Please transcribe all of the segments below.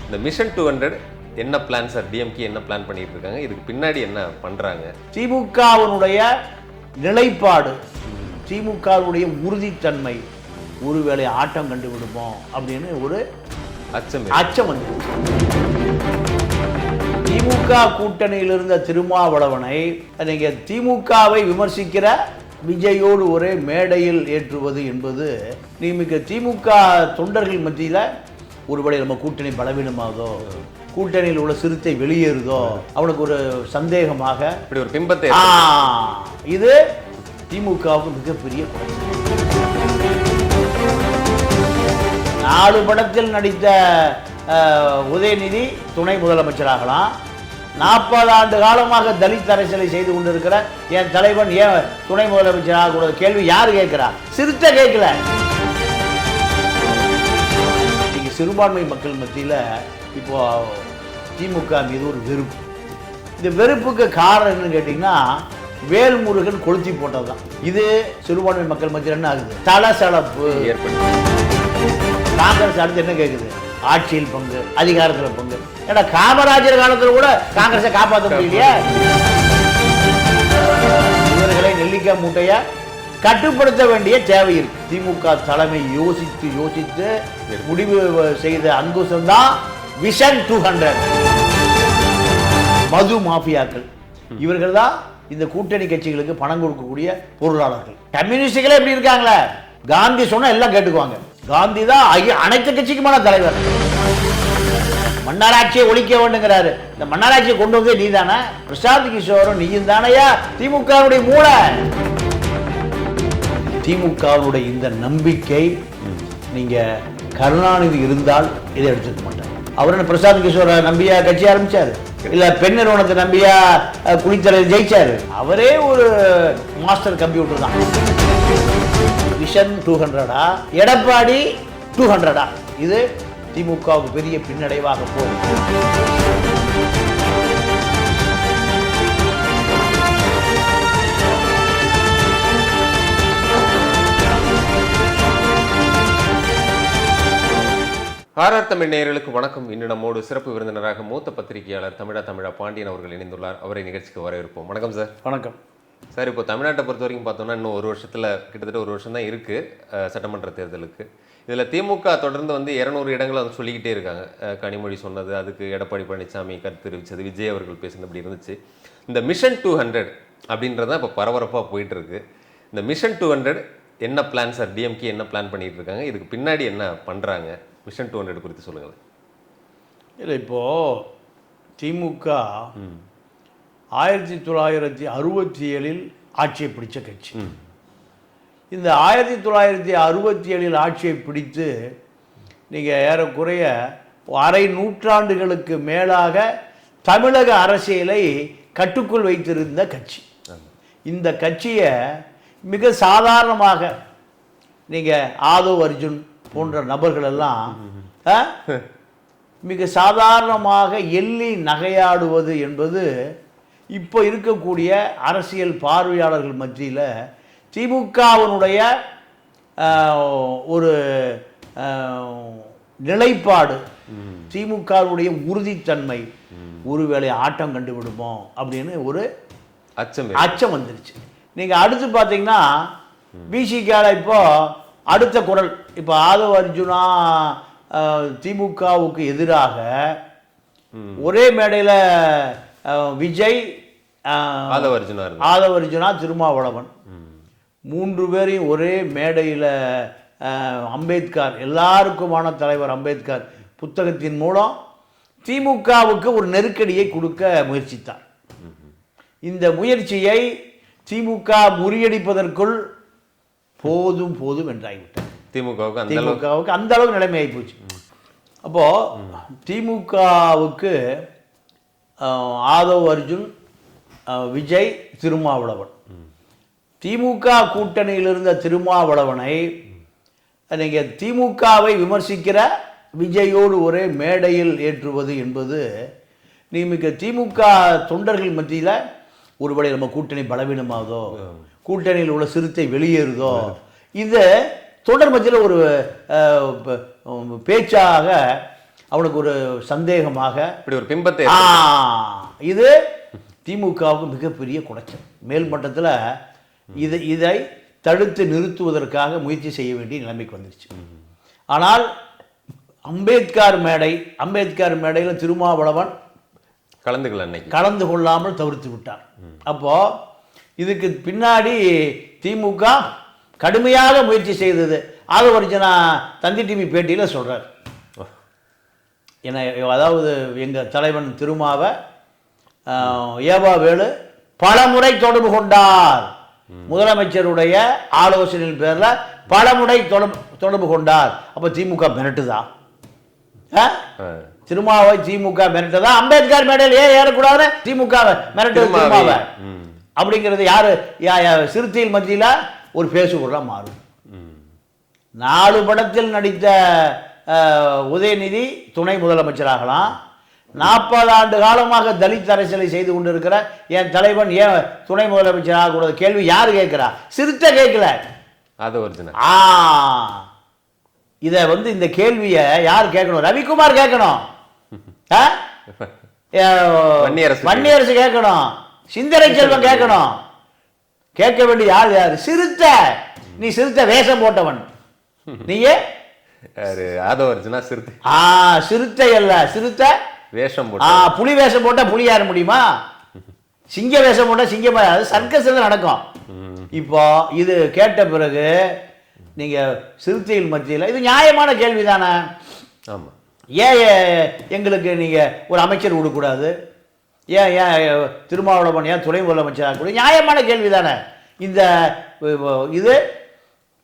இந்த மிஷன் 200 என்ன plan sir? DMK என்ன பிளான் பண்ணிட்டு இருக்காங்க? இதுக்கு பின்னாடி என்ன பண்றாங்க? திமுகவினுடைய நிலைப்பாடு, திமுகவுடைய உறுதித்தன்மை ஒருவேளை ஆட்டம் கண்டு விடுமோ அப்படின்னு ஒரு அச்சம் வந்து திமுக கூட்டணியில் இருந்த திருமாவளவனை நீங்க திமுகவை விமர்சிக்கிற விஜயோடு ஒரே மேடையில் ஏற்றுவது என்பது நீங்க திமுக தொண்டர்கள் மத்தியில் ஒருவேளை நம்ம கூட்டணி பலவீனமாகதோ, கூட்டணியில் உள்ள சிறுத்தை வெளியேறுதோ அவனுக்கு ஒரு சந்தேகமாக இப்படி ஒரு பிம்பத்தை இது திமுகவுக்கு மிகப்பெரிய குறை. 4 படத்தில் நடித்த உதயநிதி துணை முதலமைச்சராகலாம். 40 ஆண்டு காலமாக தலித் அரசியலை செய்து கொண்டிருக்கிற என் தலைவன் ஏன் துணை முதலமைச்சராக கூடாது? கேள்வி யாரு கேட்கிறா? சிறுத்தை கேட்கல. இன்னைக்கு சிறுபான்மை மக்கள் மத்தியில் இப்போ திமுக மீது ஒரு வெறுப்பு. இந்த வெறுப்புக்கு காரணம் என்னன்னு கேட்டீங்கன்னா வேல்முருகன் கொளுத்தி போட்டதுதான். இது சிறுபான்மை மக்கள் மத்தியில் என்ன ஆகுது? தலசலப்பு ஏற்படுது. காங்கிரஸ் அடுத்து என்ன கேட்குது? ஆட்சியில் பங்கு, அதிகாரத்தில் பங்கு. ஏன்னா காமராஜர் காலத்தில் கூட காங்கிரஸை காப்பாற்ற முடியலையே. இவர்களை நெல்லிக்காய் மூட்டைய கட்டுப்படுத்த வேண்டிய தேவை இருக்கு. திமுக தலைமை யோசித்து முடிவு செய்த அங்குசம் தான் விஷன் 200. மது மாஃபியாக்கள் இவர்கள் தான் இந்த கூட்டணி கட்சிகளுக்கு பணம் கொடுக்கக்கூடிய பொருளாளர்கள். கம்யூனிஸ்டுகளே எப்படி இருக்காங்களே, காந்தி சொன்னா எல்லாம் கேட்டுக்குவாங்க. காந்தி தான் அனைத்து கட்சிக்குமான தலைவர். மன்னராட்சியை ஒழிக்க வேண்டுங்கிறாரு. இந்த மன்னராட்சியை கொண்டு வந்தே நீ தானே? பிரசாந்த் கிஷோரும் நீயும் தானையா திமுகவுடைய மூளை. திமுகவுடைய இந்த நம்பிக்கை நீங்க கருணாநிதி இருந்தால் இதை எடுத்துக்க மாட்டார். அவர் என்ன பிரசாந்த் கிஷோரை நம்பியா கட்சி ஆரம்பிச்சாரு? இல்ல பெண் நிறுவனத்தை நம்பியா குளித்தலை ஜெயிச்சாரு? அவரே ஒரு மாஸ்டர் கம்ப்யூட்டர் தான். விஷன் 200 எடப்பாடி 200 இது திமுகவுக்கு பெரிய பின்னடைவாக போகும். ஆர்ஆர் தமிழ் நேயர்களுக்கு வணக்கம். இன்று நம்மோடு சிறப்பு விருந்தினராக மூத்த பத்திரிகையாளர் தமிழா பாண்டியன் அவர்கள் இணைந்துள்ளார். அவரை நிகழ்ச்சிக்கு வரவேற்போம். வணக்கம் சார். வணக்கம் சார். இப்போ தமிழ்நாட்டை பொறுத்த வரைக்கும் பார்த்தோம்னா இன்னும் ஒரு வருஷத்தில் கிட்டத்தட்ட ஒரு வருஷம் தான் இருக்குது சட்டமன்ற தேர்தலுக்கு. இதில் திமுக தொடர்ந்து 200 இடங்களை சொல்லிக்கிட்டே இருக்காங்க. கனிமொழி சொன்னது, அதுக்கு எடப்பாடி பழனிசாமி கருத்து தெரிவித்தது, விஜய் அவர்கள் பேசுனது அப்படி இருந்துச்சு. இந்த மிஷன் 200 அப்படின்றதான் இப்போ பரபரப்பாக போயிட்டு இருக்கு. இந்த மிஷன் 200 என்ன பிளான் சார்? டிஎம்கே என்ன பிளான் பண்ணிட்டு இருக்காங்க? இதுக்கு பின்னாடி என்ன பண்ணுறாங்க? மிஷன் 200 குறித்து சொல்லுங்கள். இல்லை, இப்போது திமுக 1967 ஆட்சியை பிடித்த கட்சி. இந்த 1967 ஆட்சியை பிடித்து நீங்கள் ஏறக்குறைய அரை நூற்றாண்டுகளுக்கு மேலாக தமிழக அரசியலை கட்டுக்குள் வைத்திருந்த கட்சி. இந்த கட்சியை மிக சாதாரணமாக நீங்கள் ஆதவ் அர்ஜுன் போன்ற நபர்கள் எல்லாம் மிக சாதாரணமாக எள்ளி நகையாடுவது என்பது இப்போ இருக்கக்கூடிய அரசியல் பார்வையாளர்கள் மத்தியில் திமுகவினுடைய ஒரு நிலைப்பாடு, திமுகவுடைய உறுதித்தன்மை ஒருவேளை ஆட்டம் கண்டு விடுமோ அப்படின்னு ஒரு அச்சம் வந்துருச்சு. நீங்கள் அடுத்து பார்த்தீங்கன்னா பிசிகால இப்போ அடுத்த குரல், இப்போ ஆதவ அர்ஜுனா திமுகவுக்கு எதிராக ஒரே மேடையில் விஜய், ஆதவ அர்ஜுனா, திருமாவளவன் 3 பேரையும் ஒரே மேடையில் அம்பேத்கர், எல்லாருக்குமான தலைவர் அம்பேத்கர் புத்தகத்தின் மூலம் திமுகவுக்கு ஒரு நெருக்கடியை கொடுக்க முயற்சித்தார். இந்த முயற்சியை திமுக முறியடிப்பதற்குள் போதும் என்றாகிவிட்டார். திமுகவுக்கு அந்த அளவு நிலைமை ஆகி போச்சு. அப்போ திமுகவுக்கு ஆதவ் அர்ஜுன், விஜய், திருமாவளவன், திமுக கூட்டணியில் இருந்த திருமாவளவனை நீங்க திமுகவை விமர்சிக்கிற விஜயோடு ஒரே மேடையில் ஏற்றுவது என்பது நீங்க திமுக தொண்டர்கள் மத்தியில் ஒருவேளை நம்ம கூட்டணி பலவீனமாகதோ, கூட்டணியில் உள்ள சிறுத்தை வெளியேறுதோ, இது தொடர் மத்தியில் ஒரு பேச்சாக அவனுக்கு ஒரு சந்தேகமாக இப்படி ஒரு பிம்பத்தை இது திமுகவுக்கு மிகப்பெரிய குடைச்சல். மேல்மட்டத்தில் இதை தடுத்து நிறுத்துவதற்காக முயற்சி செய்ய வேண்டிய நிலைமைக்கு வந்துருச்சு. ஆனால் அம்பேத்கர் மேடையில் திருமாவளவன் கலந்து கொள்ளாமல் தவிர்த்து விட்டார். அப்போ இதுக்கு பின்னாடி திமுக கடுமையாக முயற்சி செய்தது. அதை ஒரு தந்தி டிவி பேட்டியில் சொல்றார். அதாவது எங்கள் தலைவன் திருமாவை ஏவா வேலு பல முறை தொடர்பு கொண்டார், முதலமைச்சருடைய ஆலோசனையின் பேரில் பல முறை தொடர்பு கொண்டார். அப்போ திமுக மிரட்டுதா? திருமாவை திமுக மிரட்டுதா? அம்பேத்கர் மேடையில் ஏன் ஏறக்கூடாது திமுக மிரட்டுது திருமாவை அப்படிங்கிறது யாரு சிறுத்தையில் மத்தியில் ஒரு பேசுபொருளா மாறும். 4 படத்தில் நடித்த உதயநிதி துணை முதலமைச்சராகலாம். 40 ஆண்டு காலமாக தலித் அரசியலை செய்து கொண்டிருக்கிற என் தலைவன் ஏன் துணை முதலமைச்சர் ஆகக்கூடாது? கேள்வி யாரு கேட்கிறா? சிறுத்தை கேட்கல. இதை இந்த கேள்வியை யார் கேட்கணும்? ரவிக்குமார் கேட்கணும், வன்னியரசு கேட்கணும், சிந்தனை செல்வம் கேட்கணும். கேட்க வேண்டிய யார்? சிறுத்தை. நீ சிறுத்தை வேஷம் போட்டவன். நீயே சிறுத்தை அல்ல, சிறுத்தை வேஷம் போட்ட. புலி வேஷம் போட்டா புலி ஏற முடியுமா? சிங்க வேஷம் போட்டா சிங்கம். அது சர்க்கஸ்ல நடக்கும். இப்போ இது கேட்ட பிறகு நீங்க சிறுத்தைகள் மத்தியில் இது நியாயமான கேள்வி தானே? ஏன் எங்களுக்கு நீங்க ஒரு அமைச்சர் கொடுக்கூடாது? ஏன் திருமாவளவன் ஏன் துணை முதலமைச்சர் கூட? நியாயமான கேள்வி தானே? இது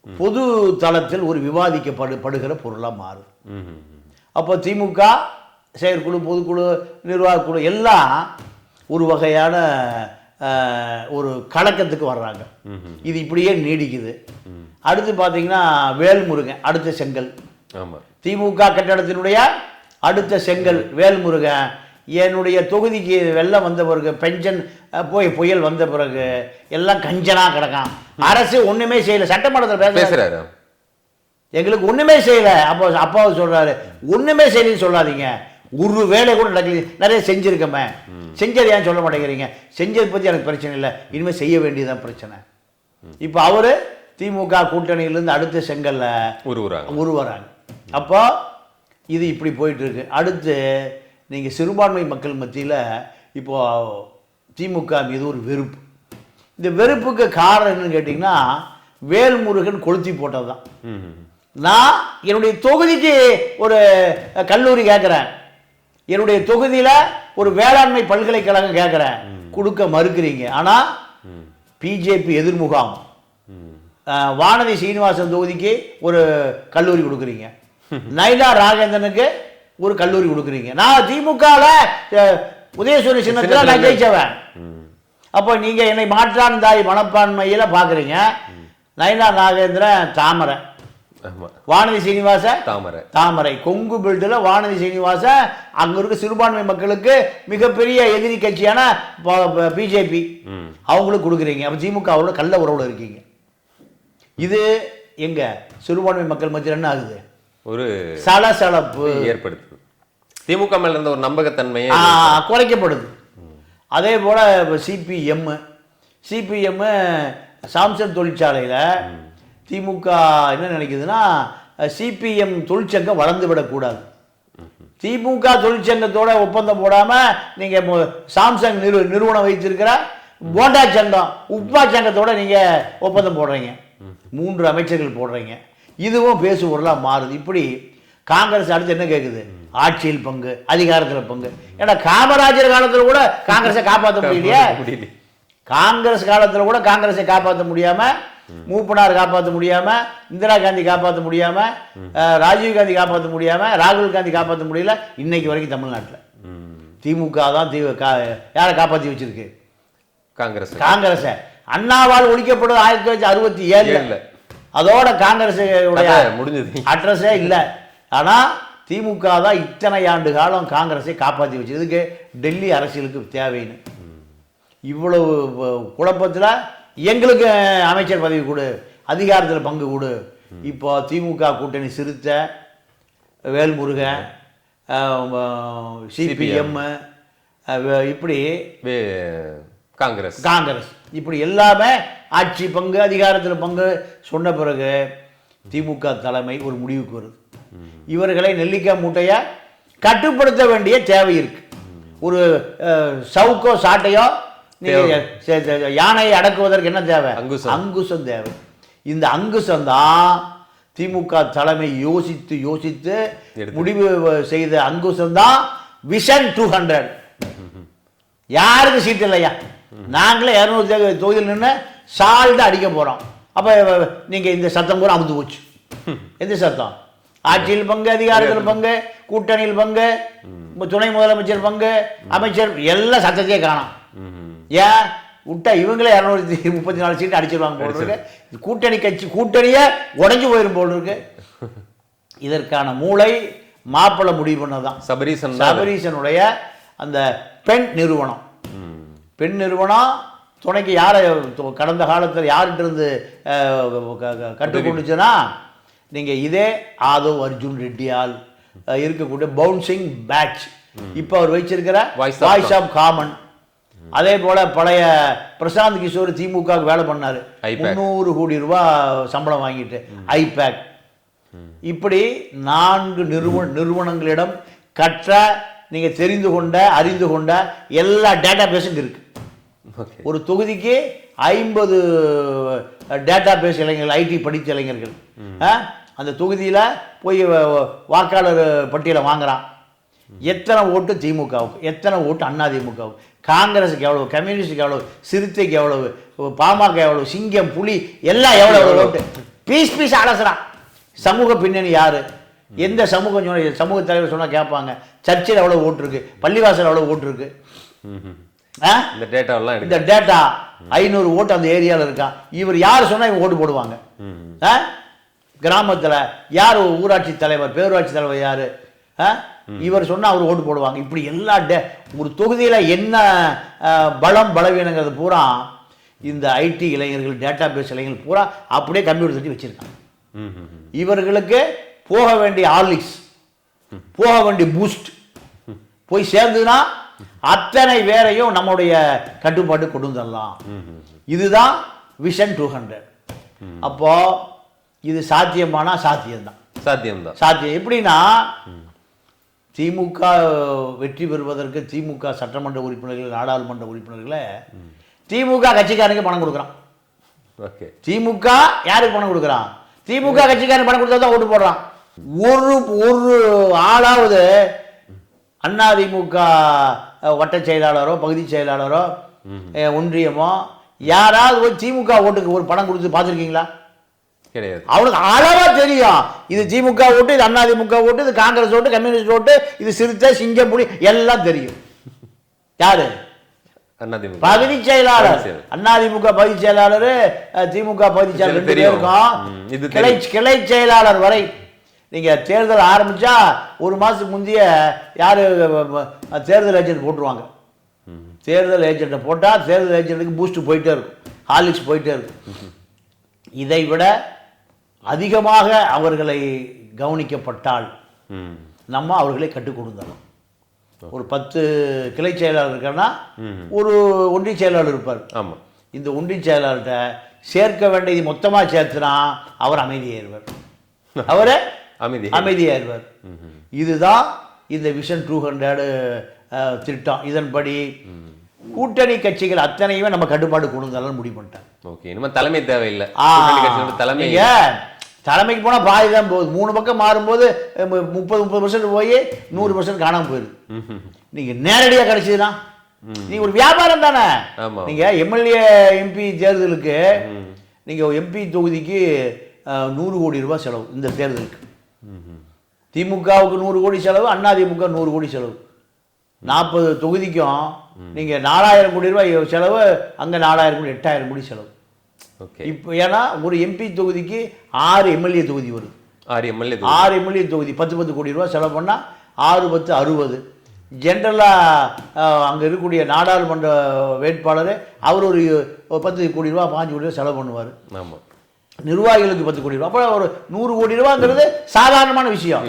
பொது தளத்தில் ஒரு விவாதிக்கப்படுகிற பொருளாக மாறும். அப்போ திமுக செயற்குழு, பொதுக்குழு, நிர்வாகக்குழு எல்லாம் ஒரு வகையான ஒரு கலக்கத்துக்கு வர்றாங்க. இது இப்படியே நீடிக்குது. அடுத்து பார்த்தீங்கன்னா வேல்முருகன் அடுத்த செங்கல். திமுக கட்டடத்தினுடைய அடுத்த செங்கல் வேல்முருகன். என்னுடைய தொகுதிக்கு வெள்ளம் வந்த பிறகு, பென்ஷன் புயல் வந்த பிறகு எல்லாம் கஞ்சனா கிடக்கான். அரசு ஒண்ணுமே செய்யல. சட்டமன்றத்தில் பேசுறாரு, எங்களுக்கு ஒண்ணுமே செய்யல. அப்பாவும் சொல்றாரு, ஒண்ணுமே செய்யலன்னு சொல்லாதீங்க, ஒரு வேலை கூட நடக்கல. நிறைய செஞ்சிருக்கமே, செஞ்சது ஏன் சொல்ல மாட்டேங்கிறீங்க? செஞ்சதை பத்தி எனக்கு பிரச்சனை இல்லை, இனிமேல் செய்ய வேண்டியதுதான் பிரச்சனை. இப்போ அவரு திமுக கூட்டணியிலிருந்து அடுத்த செங்கல்ல உருவராங்க. அப்போ இது இப்படி போயிட்டு இருக்கு. அடுத்து நீங்க சிறுபான்மை மக்கள் மத்தியில் இப்போ திமுக மீது ஒரு வெறுப்பு. இந்த வெறுப்புக்கு காரணம் என்னன்னு கேட்டீங்கன்னா, வேல்முருகன் கொளுத்தி போட்டது தான். நான் என்னுடைய தொகுதிக்கு ஒரு கல்லூரி கேட்கிறேன், என்னுடைய தொகுதியில ஒரு வேளாண்மை பல்கலைக்கழகம் கேட்கிறேன், கொடுக்க மறுக்கிறீங்க. ஆனா பிஜேபி எதிர்முகாம் வானதி சீனிவாசன் தொகுதிக்கு ஒரு கல்லூரி கொடுக்குறீங்க, நைனா ராகேந்திரனுக்கு ஒரு கல்லூரி கொடுக்குறீங்க. நான் திமுக உதயசூரிய சின்னத்தில் நான் ஜெயிச்சவன். அப்போ நீங்க என்னை மாற்றான் தாய் மனப்பான்மையில பாக்குறீங்க. நைனா நாகேந்திரன் தாமரை, வானதி சீனிவாச தாமரை, கொங்கு பெல்ட்ல வானதி சீனிவாச அங்க இருக்க சிறுபான்மை மக்களுக்கு மிகப்பெரிய எதிரி கட்சியான பிஜேபி அவங்களுக்கு கொடுக்குறீங்க. அப்ப திமுக அவரோட கள்ள உறவுல இருக்கீங்க. இது எங்க சிறுபான்மை மக்கள் மத்தியில் என்ன ஆகுது? ஒரு சலசலப்பு ஏற்படுத்துது. திமுக மேல இருந்த ஒரு நம்பகத்தன்மையை குறைக்கப்படுது. அதே போல சிபிஎம் சாம்சங் தொழிற்சாலையில திமுக என்ன நினைக்குதுன்னா, சிபிஎம் தொழிற்சங்கம் வளர்ந்து விடக்கூடாது. திமுக தொழிற்சங்கத்தோட ஒப்பந்தம் போடாம நீங்க சாம்சங் நிறுவனம் வைத்திருக்கிற போண்டா சங்கம், உப்பா சங்கத்தோட நீங்க ஒப்பந்தம் போடுறீங்க, 3 அமைச்சர்கள் போடுறீங்க. இதுவும் பேசு பொருளா மாறுது. இப்படி காங்கிரஸ் அடுத்து என்ன கேட்குது? ஆட்சியில் பங்கு, அதிகாரத்தில் பங்கு. ஏன்னா காமராஜர் காலத்தில் கூட காங்கிரஸை காப்பாற்ற முடியலையே. காங்கிரஸ் காலத்தில் கூட காங்கிரஸை காப்பாற்ற முடியாம, மூப்பனார் காப்பாற்ற முடியாம, இந்திரா காந்தி காப்பாற்ற முடியாம, ராஜீவ் காந்தி காப்பாற்ற முடியாம, ராகுல் காந்தி காப்பாற்ற முடியல. இன்னைக்கு வரைக்கும் தமிழ்நாட்டில் திமுக தான் யாரை காப்பாற்றி வச்சிருக்கு? காங்கிரஸ். அண்ணாவால் ஒழிக்கப்படுவது 1967. அதோட காங்கிரஸ் அட்ரஸே இல்லை. ஆனா திமுக தான் இத்தனை ஆண்டு காலம் காங்கிரஸை காப்பாற்றி வச்சதுக்கு டெல்லி அரசியலுக்கு தேவைன்னு. இவ்வளவு குழப்பத்தில் எங்களுக்கு அமைச்சர் பதவி கொடு, அதிகாரத்தில் பங்கு கொடு. இப்போ திமுக கூட்டணி சிறுத்தை, வேல்முருகன், சிபிஎம், இப்படி காங்கிரஸ் இப்படி எல்லாமே ஆட்சி பங்கு அதிகாரத்தில் பங்கு சொன்ன பிறகு திமுக தலைமை ஒரு முடிவுக்கு வருது. இவர்களை நெல்லிக்காய் மூட்டையை கட்டுப்படுத்த வேண்டிய தேவை இருக்கு. ஒரு சவுக்கோ சாட்டையோ யானையை அடக்குவதற்கு என்ன தேவை? அங்குசம் தேவை. இந்த அங்குசம் தான் திமுக தலைமை யோசித்து யோசித்து முடிவு செய்த அங்குசம் தான் விஷன் 200. யாருக்கு சீட்டு இல்லையா? நாங்களே 200 தொகுதியில் நின்று சால்ட்டு அடிக்க போறோம். அப்ப நீங்க இந்த சத்தம் கூட அமுத்து போச்சு. எந்த சத்தம்? ஆட்சியில் பங்கு, அதிகாரத்தில் பங்கு, கூட்டணியில் பங்கு, துணை முதலமைச்சர் பங்கு, அமைச்சர் எல்லாம் சத்தத்தையே காணோம். ஏன் விட்டா இவங்களே 234 சீட்டு அடிச்சிருவாங்க போல் இருக்கு. கூட்டணி கட்சி கூட்டணியே உடைஞ்சு போயிடும் போல் இருக்கு. இதற்கான மூளை மாப்பிள்ள முடிவு பண்ணதான் சபரீசனுடைய அந்த பெண் நிறுவனம். பெண் நிறுவனம் துணைக்கு யாரை கடந்த காலத்தில் யார்கிட்ட இருந்து கற்றுக்கொண்டுச்சுன்னா, நீங்கள் இதே ஆதவ் அர்ஜுன் ரெட்டியால் இருக்கக்கூடிய பவுன்சிங் பேட்ச், இப்போ அவர் வச்சிருக்கிற வாய்ஸ் ஆஃப் காமன், அதே போல பழைய பிரசாந்த் கிஷோர் திமுகவுக்கு வேலை பண்ணாரு, 300 கோடி ரூபாய் சம்பளம் வாங்கிட்டு ஐபேக். இப்படி 4 நிறுவனங்களிடம் கற்ற, நீங்க தெரிந்து கொண்ட, அறிந்து கொண்ட எல்லா டேட்டா பேஸும் இருக்கு. ஒரு தொகுதிக்கு 50 டேட்டா பேஸ் இளைஞர்கள், ஐடி படித்த இளைஞர்கள் அந்த தொகுதியில போய் வாக்காளர் பட்டியலை வாங்குறான். எத்தனை ஓட்டு திமுகவுக்கு, எத்தனை ஓட்டு அதிமுகவுக்கு, காங்கிரஸுக்கு எவ்வளவு, கம்யூனிஸ்டுக்கு எவ்வளவு, சிறுத்தைக்கு எவ்வளவு, பாமக எவ்வளவு, சிங்கம், புலி எல்லாம் எவ்வளவு ஓட்டு பீஸ் அலசுறான். சமூக பின்னணி யாரு, எந்த சமூகம் சமூக தலைவர் சொன்னா கேட்பாங்க. சர்ச்சில் எவ்வளவு ஓட்டு இருக்கு, பள்ளிவாசல் எவ்வளவு ஓட்டு இருக்கு, இந்த டேட்டா 500 ஓட்டு அந்த ஏரியாவில் இருக்கான். இவர் யார் சொன்னா இவங்க ஓட்டு போடுவாங்க. கிராமத்தில் யார் ஊராட்சி தலைவர், பேரூராட்சி தலைவர் யாரு, இவர் சொன்னா அவர் ஓட்டு போடுவாங்க. இப்படி எல்லா ஒரு தொகுதியில என்ன பலவீனங்கிறது பூரா இந்த ஐடி இளைஞர்கள், டேட்டா பேஸ் இளைஞர்கள் பூரா அப்படியே கம்ப்யூட்டர் தட்டி வச்சிருக்காங்க. இவர்களுக்கு போக வேண்டிய ஹார்லிக்ஸ், போக வேண்டிய பூஸ்ட் போய் சேர்ந்துன்னா அத்தனை வேறையும் நம்முடைய கட்டுப்பாட்டு கொண்டு வந்துடலாம். இதுதான் விஷன் 200. அப்போ இது சாத்தியமானா சாத்தியம்தான். சாத்தியம் எப்படின்னா, திமுக வெற்றி பெறுவதற்கு திமுக சட்டமன்ற உறுப்பினர்கள், நாடாளுமன்ற உறுப்பினர்களை திமுக கட்சிக்காரங்க பணம் கொடுக்குறான். திமுக யாருக்கு பணம் கொடுக்குறான்? திமுக கட்சிக்காரன் பணம் கொடுத்தா தான் ஓட்டு போடுறான். ஒரு ஆளாவது அதிமுக வட்ட செயலாளரோ, பகுதி செயலாளரோ, ஒன்றியமோ யாராவது போய் திமுக ஓட்டுக்கு ஒரு பணம் கொடுத்து பார்த்துருக்கீங்களா? கிடையாது. அவனுக்கு அளவா தெரியும், இது திமுக ஓட்டு, இது அதிமுக ஓட்டு, இது காங்கிரஸ் ஓட்டு, கம்யூனிஸ்ட் ஓட்டு, இது சிறுத்தை, சிங்கம், புலி எல்லாம் தெரியும். யாரு? பகுதி செயலாளர். அதிமுக பகுதி செயலாளர், திமுக பகுதி செயலாளர் இருக்கும். கிளை செயலாளர் வரை நீங்க தேர்தல் ஆரம்பிச்சா ஒரு மாசத்துக்கு முந்தைய யாரு தேர்தல் ஏஜென்ட் போட்டுருவாங்க. தேர்தல் ஏஜென்ட்டை போட்டா தேர்தல் ஏஜென்ட்டுக்கு பூஸ்ட் போயிட்டே இருக்கும், ஹார்லிக்ஸ் போயிட்டே இருக்கும். இதை விட அதிகமாக அவர்களை கவனிக்கப்பட்டால் நம்ம அவர்களை கற்றுக் கொடுத்தோம். ஒரு 10 கிளை செயலாளர் இருக்கான்னா ஒரு ஒன்றிய செயலாளர் இருப்பார். இந்த ஒன்றிய செயலாளர்கிட்ட சேர்க்க வேண்டியது மொத்தமாக சேர்த்துனா அவர் அமைதியாயிருவார், அவரை அமைதியாயிருவார். இதுதான் இந்த விஷன் 200 திட்டம். இதன்படி கூட்டணி கட்சிகள் அத்தனையுமே நம்ம கட்டுப்பாடு கொண்டு வந்தாலும் முடிவு பண்ணிட்டாங்க. தலைமை தேவையில்லை. தலைமைக்கு போனால் பாதி தான் போகுது. 3 பக்கம் மாறும்போது 30% போய் 100% காணாமல் போயிடுது. நீங்க நேரடியாக கிடைச்சதுன்னா நீங்க ஒரு வியாபாரம் தானே. நீங்க எம்எல்ஏ எம்பி தேர்தலுக்கு நீங்க எம்பி தொகுதிக்கு 100 கோடி ரூபாய் செலவு. இந்த தேர்தலுக்கு திமுகவுக்கு 100 கோடி செலவு, அதிமுக 100 கோடி செலவு. 40 தொகுதிக்கும் நீங்க 4000 கோடி ரூபாய் செலவு, அங்க 4000 கோடி 8000 கோடி செலவு. இப்போ ஏன்னா ஒரு எம்பி தொகுதிக்கு 6 எம்எல்ஏ தொகுதி வருது. 6 எம்எல்ஏ தொகுதி 10 கோடி ரூபாய் செலவு பண்ணா 6 10 60. ஜென்ரலாக அங்கே இருக்கக்கூடிய நாடாளுமன்ற வேட்பாளர் அவர் ஒரு 10 கோடி ரூபா 5 கோடி ரூபா செலவு பண்ணுவார். நிர்வாகிகளுக்கு 10 கோடி ரூபா. அப்போ ஒரு 100 கோடி ரூபாங்கிறது சாதாரணமான விஷயம்.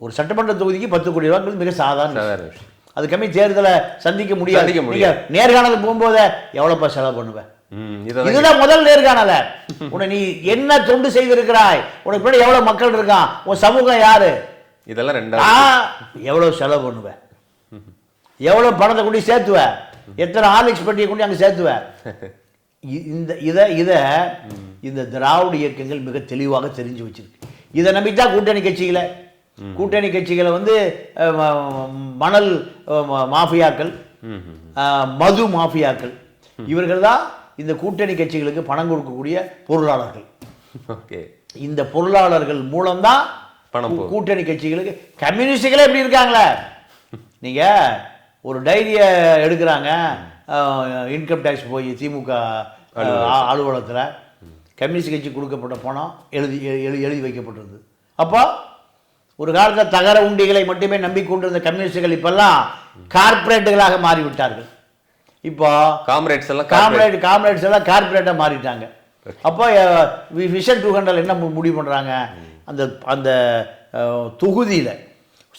ஒரு சட்டமன்ற தொகுதிக்கு 10 கோடி ரூபாய்ங்கிறது மிக சாதாரண விஷயம். அது கம்மி தேர்தலை சந்திக்க முடியாது. நீங்க நேர்காணலுக்கு போகும்போது எவ்வளோப்பா செலவு பண்ணுவேன், இதுதான் முதல் நேர்காணல. உன்னை நீ என்ன தொண்டு செய்திருக்கிறாய், உனக்கு பின்னாடி எவ்வளவு மக்கள் இருக்கான், உன் சமூகம் யாரு, இதெல்லாம் ரெண்டாவது. எவ்வளவு செலவு பண்ணுவேன், எவ்வளவு பணத்தை கொண்டு சேர்த்துவ, எத்தனை ஹார்லிக்ஸ் பெட்டியை கொண்டு அங்கே சேர்த்துவ. இந்த திராவிட இயக்கங்கள் மிக தெளிவாக தெரிஞ்சு வச்சிருக்கு. இதை நம்பித்தான் கூட்டணி கட்சிகளை வந்து மணல் மாஃபியாக்கள், மது மாஃபியாக்கள், இவர்கள் தான் இந்த கூட்டணி கட்சிகளுக்கு பணம் கொடுக்கக்கூடிய பொருளாளர்கள். இந்த பொருளாளர்கள் மூலம்தான் கூட்டணி கட்சிகளுக்கு. கம்யூனிஸ்டுகளே எப்படி இருக்காங்களே, நீங்க ஒரு டைரியை எடுக்கிறாங்க, இன்கம் டேக்ஸ் போய் திமுக அலுவலகத்தில் கம்யூனிஸ்ட் கட்சி கொடுக்கப்பட்ட பணம் எழுதி வைக்கப்பட்டிருந்தது. அப்போ ஒரு காலத்தில் தகர உண்டிகளை மட்டுமே நம்பிக்கொண்டிருந்த கம்யூனிஸ்டுகள் இப்பெல்லாம் கார்பரேட்டுகளாக மாறிவிட்டார்கள். இப்போ காம்ரேட்ஸ் எல்லாம் கார்பரேட்டாக மாறிட்டாங்க. அப்போ விஷன் 200 என்ன முடிவு பண்ணுறாங்க, அந்த தொகுதியில்,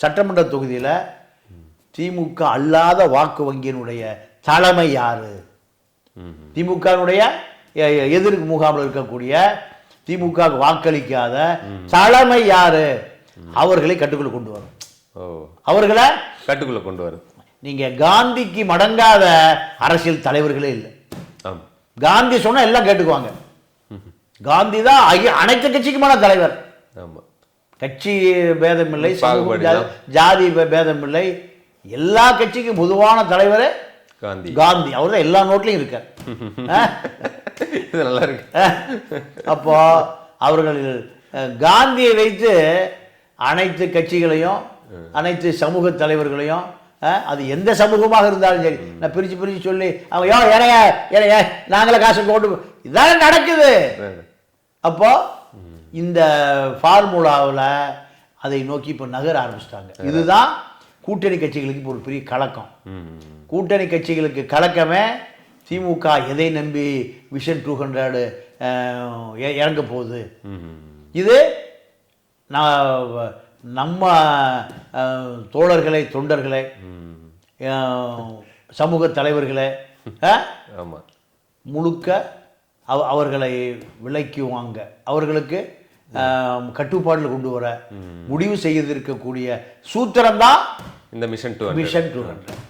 சட்டமன்ற தொகுதியில் திமுக அல்லாத வாக்கு வங்கியினுடைய தலைமை யாரு, திமுகவுடைய எதிர் முகாமில் இருக்கக்கூடிய திமுக வாக்களிக்காத தலைமை யாரு, அவர்களை கட்டுக்குள்ள கொண்டு வரும். அவர்களை கட்டுக்குள்ள கொண்டு வரும். நீங்க காந்திக்கு மடங்காத அரசியல் தலைவர்களே இல்லை. காந்தி சொன்னா எல்லாம் கேட்டுக்குவாங்க. காந்தி தான் அனைத்து கட்சிக்குமான தலைவர். கட்சி பேதம் இல்லை, ஜாதி பேதம் இல்லை, எல்லா கட்சிக்கும் பொதுவான தலைவரே காந்தி. அவர் தான் எல்லா நோட்லையும் இருக்கார். நல்லா இருக்கு. அப்போ அவர்கள் காந்தியை வைத்து அனைத்து கட்சிகளையும் அனைத்து சமூக தலைவர்களையும், அது எந்த சமூகமாக இருந்தாலும் சரி, நான் பிரிச்சு சொல்லி அவங்க நாங்களே காசு போட்டு இதான நடக்குது. அப்போ இந்த ஃபார்முலாவில் அதை நோக்கி இப்போ நகர ஆரம்பிச்சிட்டாங்க. இதுதான் கூட்டணி கட்சிகளுக்கு இப்போ ஒரு பெரிய கலக்கம். கூட்டணி கட்சிகளுக்கு கலக்கமே திமுக எதை நம்பி விஷன் 200 இறங்க போகுது. இது நம்ம தோழர்களை, தொண்டர்களை, சமூக தலைவர்களை முழுக்க அவர்களை விலைக்குவாங்க, அவர்களுக்கு கட்டுப்பாட்டில் கொண்டு வர முடிவு செய்திருக்கக்கூடிய சூத்திரம் தான் இந்த மிஷன் 200.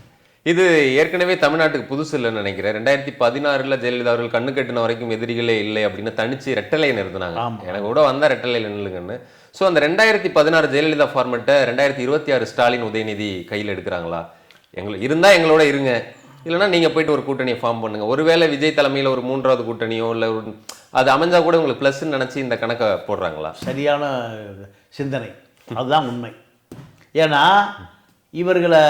இது ஏற்கனவே தமிழ்நாட்டுக்கு புதுசு இல்லைன்னு நினைக்கிறேன். 2016 ஜெயலலிதா அவர்கள் கண்ணு கட்டின வரைக்கும் எதிரிகளே இல்லை அப்படின்னு தனிச்சு ரெட்டலை நிறுத்தினாங்க. எனக்கு கூட வந்தா ரெட்டலை நில்லுங்கன்னு. ஸோ அந்த 2016 ஜெயலலிதா ஃபார்மெட்டை 2026 ஸ்டாலின், உதயநிதி கையில் எடுக்கிறாங்களா? இருந்தா எங்களோட இருங்க, இல்லைன்னா நீங்க போயிட்டு ஒரு கூட்டணியை ஃபார்ம் பண்ணுங்க. ஒருவேளை விஜய் தலைமையில் ஒரு 3வது கூட்டணியோ இல்லை அது அமைஞ்சா கூட உங்களுக்கு ப்ளஸ்ன்னு நினைச்சு இந்த கணக்கை போடுறாங்களா? சரியான சிந்தனை, அதுதான் உண்மை. ஏன்னா இவர்களை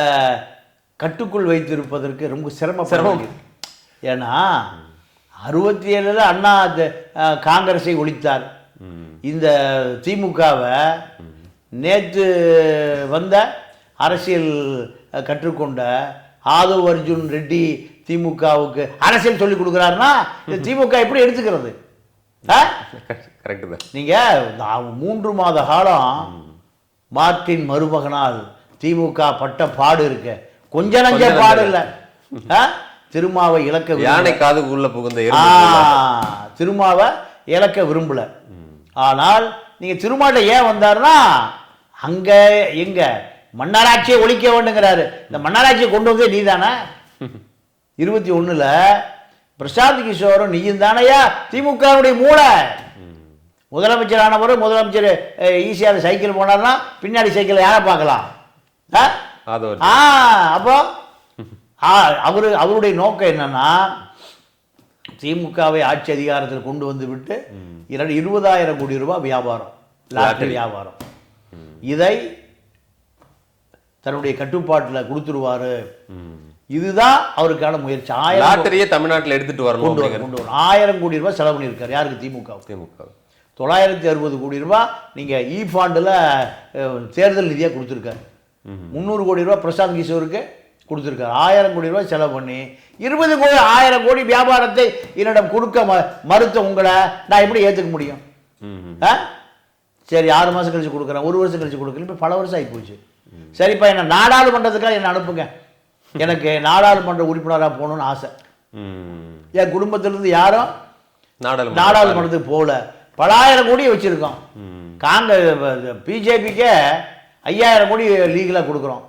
கட்டுக்குள் வைத்திருப்பதற்கு ரொம்ப சிரமம். ஏன்னா 67 அண்ணா காங்கிரஸை ஒழித்தார். இந்த திமுகவை நேற்று வந்த அரசியல் கற்றுக்கொண்ட ஆதவ் அர்ஜுன் ரெட்டி திமுகவுக்கு அரசியல் சொல்லிக் கொடுக்குறாருன்னா இந்த திமுக எப்படி எடுத்துக்கிறது? நீங்க 3 மாத காலம் மார்ட்டின் மருமகனால் திமுக பட்ட பாடு இருக்க, கொஞ்ச நஞ்ச பாடு இல்ல. திருமாவை இழக்க, யானை காதுக்குள்ள புகுந்த திருமாவை இழக்க விரும்பல. ஆனால் நீங்க திருமாட்ட ஏன் வந்தாருன்னா, அங்க எங்க மன்னராட்சியை ஒழிக்க வேண்டுங்கிறாரு. இந்த மன்னராட்சியை கொண்டு வந்தே நீ தானே. 21 பிரசாந்த் கிஷோரும் நீயும் தானையா திமுகவுடைய மூளை. முதலமைச்சரானவர், முதலமைச்சர் ஈஸியாக சைக்கிள் போனார்னா பின்னாடி சைக்கிள் யாரை பார்க்கலாம்? அப்போ அவருடைய நோக்கம் என்னன்னா, திமுகவை ஆட்சி அதிகாரத்தில் கொண்டு வந்து விட்டு 20,000 கோடி ரூபாய் வியாபாரம், லாட்டரி வியாபாரம், இதை தன்னுடைய கட்டுப்பாட்டில் கொடுத்துருவாரு. இதுதான் அவருக்கான முயற்சி. லாட்டரியை தமிழ்நாட்டில் எடுத்துட்டு வரணும், கொண்டு வரும். 1000 கோடி ரூபாய் செலவு பண்ணியிருக்காரு. யாருக்கு? திமுக. 960 கோடி ரூபாய் நீங்க இ ஃபாண்டில் தேர்தல் நிதியாக கொடுத்துருக்காரு. 300 கோடி ரூபாய் பிரசாந்த் கிஷோருக்கு கொடுத்துருக்காரு. 1000 கோடி ரூபாய் செலவு பண்ணி 10,000 கோடி வியாபாரத்தை என்னிடம் கொடுக்க மறுத்த உங்களை நான் எப்படி ஏற்றுக்க முடியும்? சரி 6 மாதம் கழிச்சு கொடுக்குறேன், 1 வருஷம் கழிச்சு கொடுக்குறேன், இப்போ பல வருஷம் ஆகி போச்சு. சரிப்பா என்ன நாடாளுமன்றத்துக்காக என்ன அனுப்புங்க, எனக்கு நாடாளுமன்ற உறுப்பினராக போகணும்னு ஆசை. என் குடும்பத்திலிருந்து யாரும் நாடாளுமன்றத்துக்கு போகல. பல ஆயிரம் கோடி வச்சுருக்கோம். பிஜேபிக்கே 5000 கோடி லீகலாக கொடுக்குறோம்.